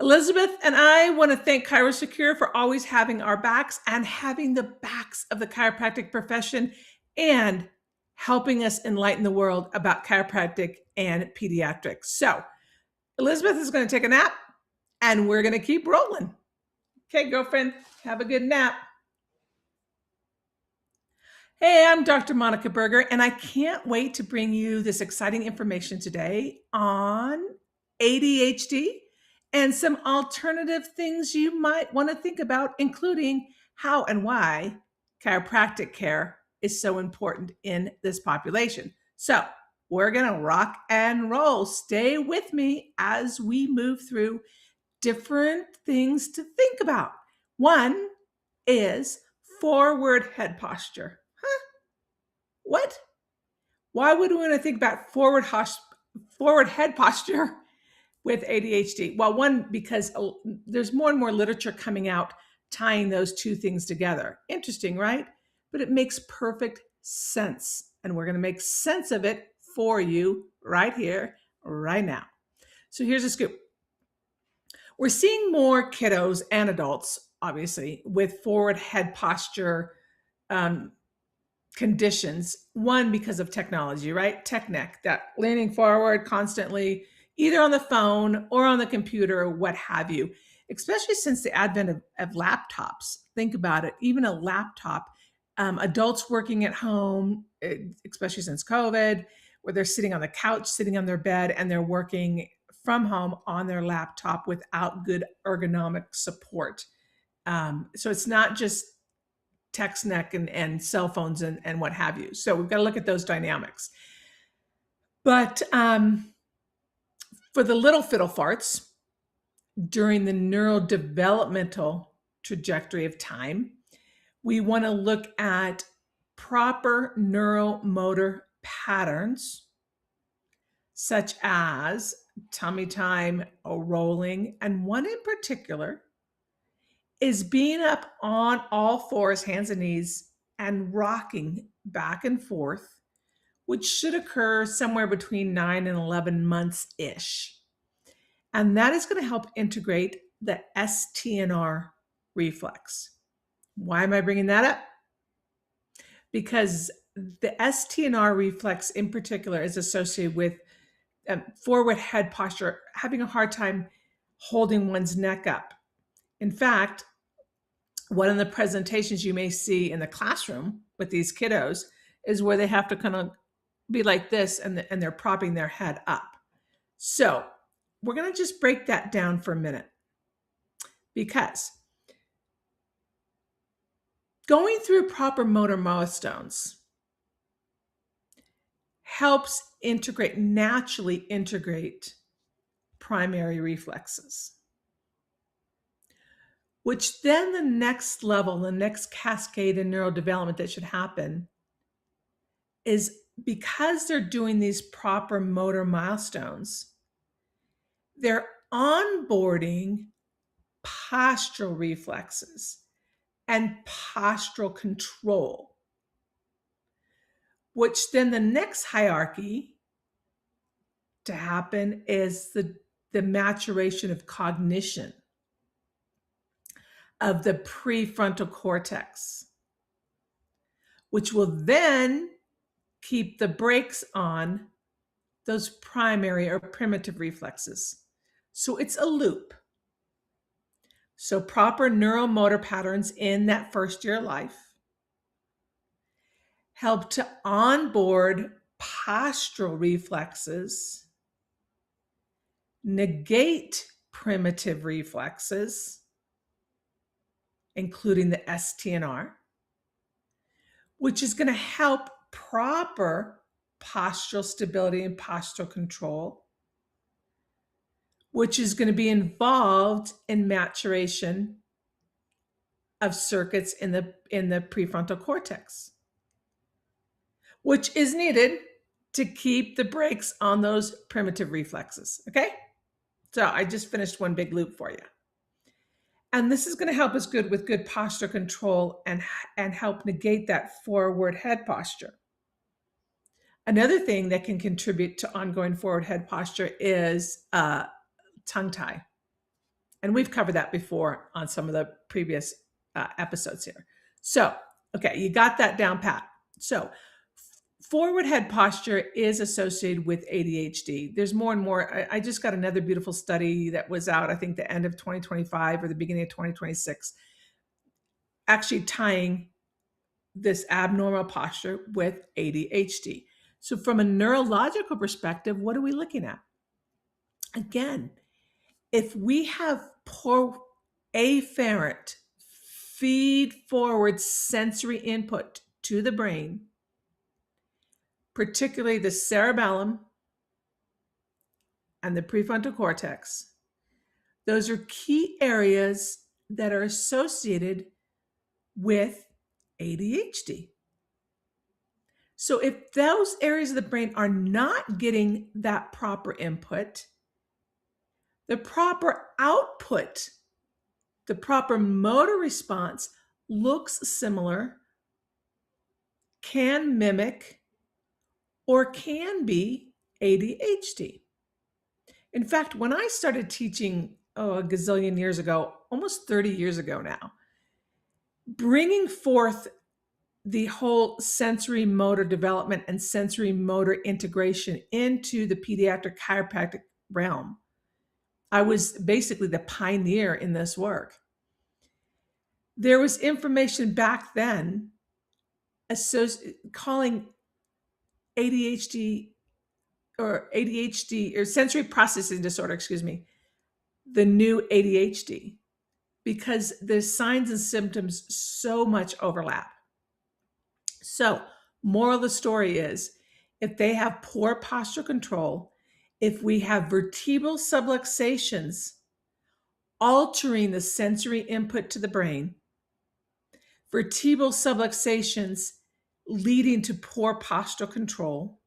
Elizabeth and I want to thank ChiroSecure for always having our backs and having the backs of the chiropractic profession and helping us enlighten the world about chiropractic and pediatrics. So, Elizabeth is going to take a nap and we're going to keep rolling. Okay, girlfriend, have a good nap. Hey, I'm Dr. Monika Buerger, and I can't wait to bring you this exciting information today on ADHD and some alternative things you might want to think about, including how and why chiropractic care is so important in this population. So, we're going to rock and roll. Stay with me as we move through different things to think about. One is forward head posture. What? Why would we want to think about forward head posture with ADHD? Well, one, because there's more and more literature coming out tying those two things together. Interesting, right? But it makes perfect sense. And we're going to make sense of it for you right here, right now. So here's a scoop. We're seeing more kiddos and adults, obviously, with forward head posture conditions. One, because of technology, right? Tech neck, that leaning forward constantly, either on the phone or on the computer or what have you, especially since the advent of laptops. Think about it, even a laptop, adults working at home, especially since COVID, where they're sitting on the couch, sitting on their bed, and they're working from home on their laptop without good ergonomic support. So it's not just text neck and cell phones and what have you. So we've got to look at those dynamics. But for the little fiddle farts, during the neurodevelopmental trajectory of time, we want to look at proper neuromotor patterns, such as tummy time, rolling, and one in particular is being up on all fours, hands and knees, and rocking back and forth, which should occur somewhere between 9 and 11 months-ish. And that is going to help integrate the STNR reflex. Why am I bringing that up? Because the STNR reflex in particular is associated with forward head posture, having a hard time holding one's neck up. In fact, one of the presentations you may see in the classroom with these kiddos is where they have to kind of be like this and they're propping their head up. So we're going to just break that down for a minute, because going through proper motor milestones helps naturally integrate primary reflexes, which then the next level, the next cascade in neurodevelopment that should happen is, because they're doing these proper motor milestones, they're onboarding postural reflexes and postural control, which then the next hierarchy to happen is the maturation of cognition of the prefrontal cortex, which will then keep the brakes on those primary or primitive reflexes. So it's a loop. So proper neuromotor patterns in that first year of life help to onboard postural reflexes, negate primitive reflexes, including the STNR, which is going to help proper postural stability and postural control, which is going to be involved in maturation of circuits in the prefrontal cortex, which is needed to keep the brakes on those primitive reflexes. Okay? So I just finished one big loop for you. And this is going to help us with good posture control and help negate that forward head posture. Another thing that can contribute to ongoing forward head posture is tongue tie. And we've covered that before on some of the previous episodes here. So, okay, you got that down pat. So, forward head posture is associated with ADHD. There's more and more. I just got another beautiful study that was out, I think, the end of 2025 or the beginning of 2026, actually tying this abnormal posture with ADHD. So, from a neurological perspective, what are we looking at? Again, if we have poor afferent feed forward sensory input to the brain, particularly the cerebellum and the prefrontal cortex, those are key areas that are associated with ADHD. So if those areas of the brain are not getting that proper input, the proper output, the proper motor response looks similar, can mimic, or can be ADHD. In fact, when I started teaching, a gazillion years ago, almost 30 years ago now, bringing forth the whole sensory motor development and sensory motor integration into the pediatric chiropractic realm, I was basically the pioneer in this work. There was information back then calling ADHD or sensory processing disorder, the new ADHD, because the signs and symptoms so much overlap. So, moral of the story is, if they have poor posture control, if we have vertebral subluxations altering the sensory input to the brain, vertebral subluxations leading to poor postural control,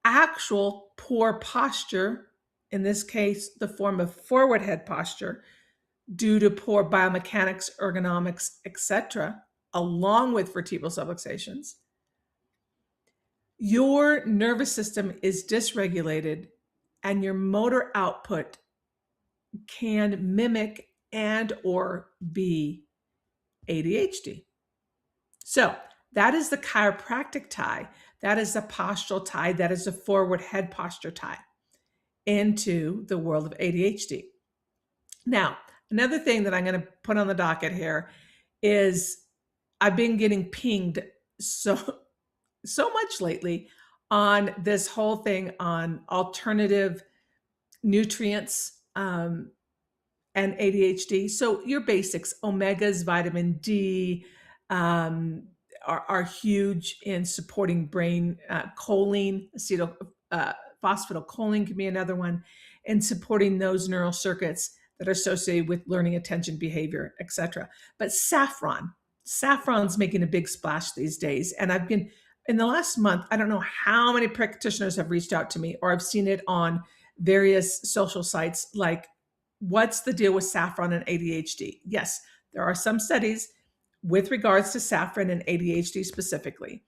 actual poor posture, in this case, the form of forward head posture, due to poor biomechanics, ergonomics, etc., along with vertebral subluxations, your nervous system is dysregulated and your motor output can mimic and or be ADHD. So that is the chiropractic tie. That is the postural tie. That is the forward head posture tie into the world of ADHD. Now, another thing that I'm going to put on the docket here is I've been getting pinged so much lately on this whole thing on alternative nutrients and ADHD. So your basics, omegas, vitamin D, are huge in supporting brain. Choline, phosphatidylcholine can be another one, and supporting those neural circuits that are associated with learning, attention, behavior, etc. But saffron's making a big splash these days. And I've been, in the last month, I don't know how many practitioners have reached out to me, or I've seen it on various social sites, like, what's the deal with saffron and ADHD? Yes, there are some studies with regards to saffron and ADHD specifically.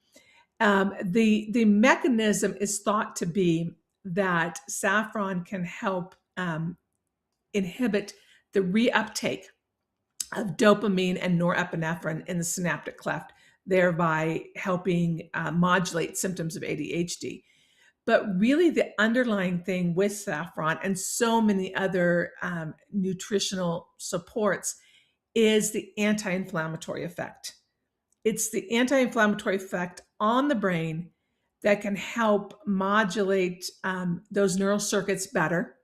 The mechanism is thought to be that saffron can help inhibit the reuptake of dopamine and norepinephrine in the synaptic cleft, thereby helping modulate symptoms of ADHD. But really, the underlying thing with saffron and so many other nutritional supports is the anti-inflammatory effect. It's the anti-inflammatory effect on the brain that can help modulate those neural circuits better,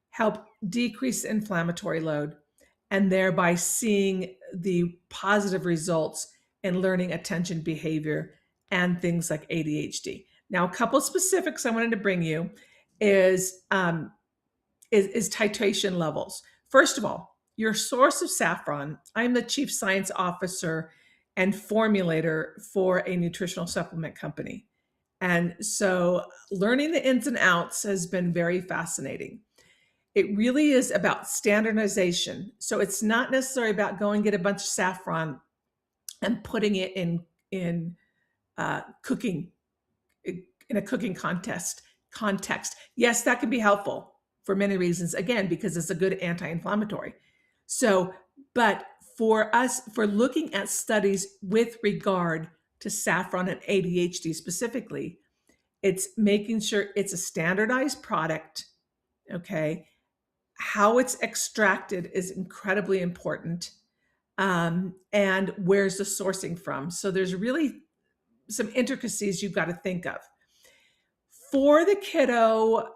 help decrease inflammatory load, and thereby seeing the positive results in learning, attention, behavior, and things like ADHD. Now, a couple of specifics I wanted to bring you is titration levels. First of all, your source of saffron. I'm the chief science officer and formulator for a nutritional supplement company. And so learning the ins and outs has been very fascinating. It really is about standardization. So it's not necessarily about going get a bunch of saffron and putting it in cooking, in a cooking context. Yes, that can be helpful. for many reasons, again, because it's a good anti-inflammatory. So, but for us, for looking at studies with regard to saffron and ADHD specifically, it's making sure it's a standardized product, okay? How it's extracted is incredibly important. And where's the sourcing from? So there's really some intricacies you've got to think of. For the kiddo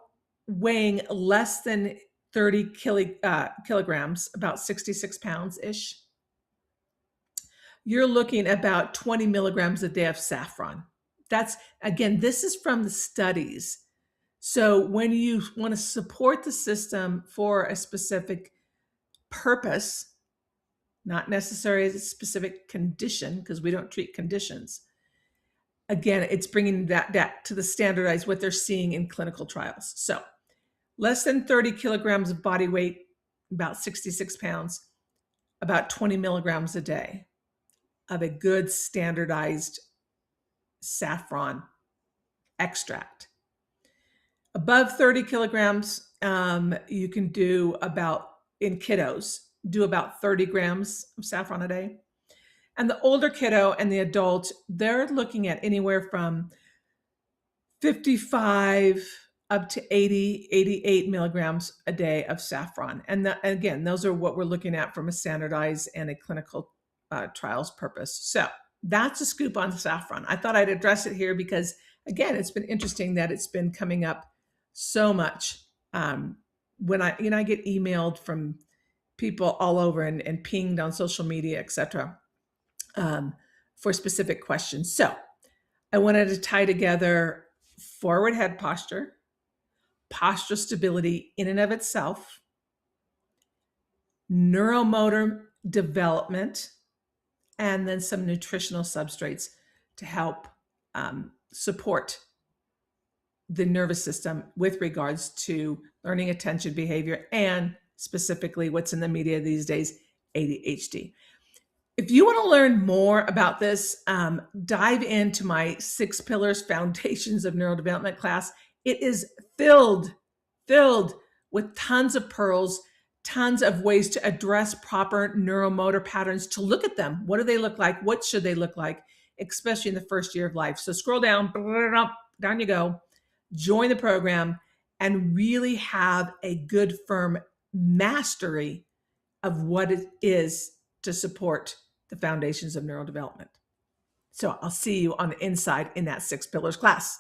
weighing less than 30 kilograms, about 66 pounds-ish, you're looking at about 20 milligrams a day of saffron. That's, again, this is from the studies. So when you want to support the system for a specific purpose, not necessarily as a specific condition, because we don't treat conditions, again, it's bringing that to the standardized what they're seeing in clinical trials. So less than 30 kilograms of body weight, about 66 pounds, about 20 milligrams a day of a good standardized saffron extract. Above 30 kilograms, you can do about, in kiddos, do about 30 grams of saffron a day. And the older kiddo and the adult, they're looking at anywhere from 55 up to 80, 88 milligrams a day of saffron. And again, those are what we're looking at from a standardized and a clinical trials purpose. So that's a scoop on saffron. I thought I'd address it here because, again, it's been interesting that it's been coming up so much. When I get emailed from people all over and pinged on social media, etc., for specific questions. So I wanted to tie together forward head posture, postural stability in and of itself, neuromotor development, and then some nutritional substrates to help support the nervous system with regards to learning, attention, behavior, and specifically what's in the media these days, ADHD. If you want to learn more about this, dive into my 6 Pillars Foundations of Neurodevelopment class. It is filled with tons of pearls, tons of ways to address proper neuromotor patterns, to look at them. What do they look like? What should they look like, especially in the first year of life? So scroll down, down you go, join the program, and really have a good, firm mastery of what it is to support the foundations of neurodevelopment. So I'll see you on the inside in that 6 Pillars class.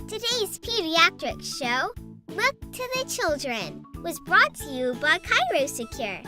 Today's pediatric show, Look to the Children, was brought to you by ChiroSecure.